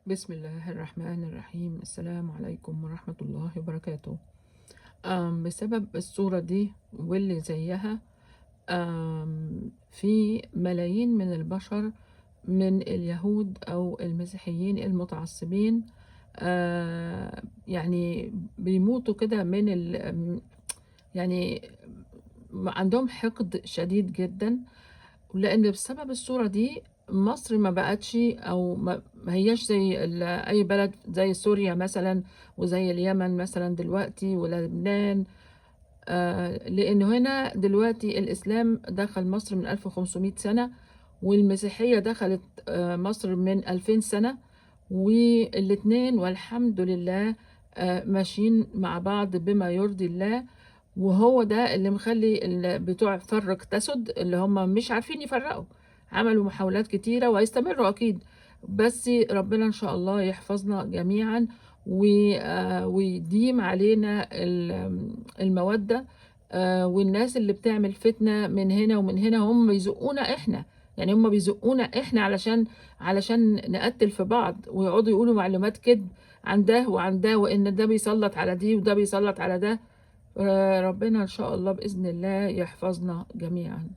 بسم الله الرحمن الرحيم. السلام عليكم ورحمة الله وبركاته. بسبب الصورة دي واللي زيها، في ملايين من البشر، من اليهود أو المسيحيين المتعصبين، يعني بيموتوا كده من يعني عندهم حقد شديد جدا، لأن بسبب الصورة دي مصر ما بقتش أو ما هياش زي أي بلد زي سوريا مثلا وزي اليمن مثلا دلوقتي ولبنان. لأنه هنا دلوقتي الإسلام دخل مصر من 1500 سنة، والمسيحية دخلت مصر من 2000 سنة، والاتنين والحمد لله ماشيين مع بعض بما يرضي الله. وهو ده اللي مخلي بتوع فرق تسد اللي هم مش عارفين يفرقوا، عملوا محاولات كتيرة وهيستمروا أكيد، بس ربنا إن شاء الله يحفظنا جميعا ويديم علينا المودة. والناس اللي بتعمل فتنة من هنا ومن هنا هم بيزقونا إحنا، يعني هم بيزقونا إحنا علشان نقتل في بعض ويقعدوا يقولوا معلومات كذب عن ده وعن ده، وإن ده بيسلط على دي وده بيسلط على ده. ربنا إن شاء الله بإذن الله يحفظنا جميعا.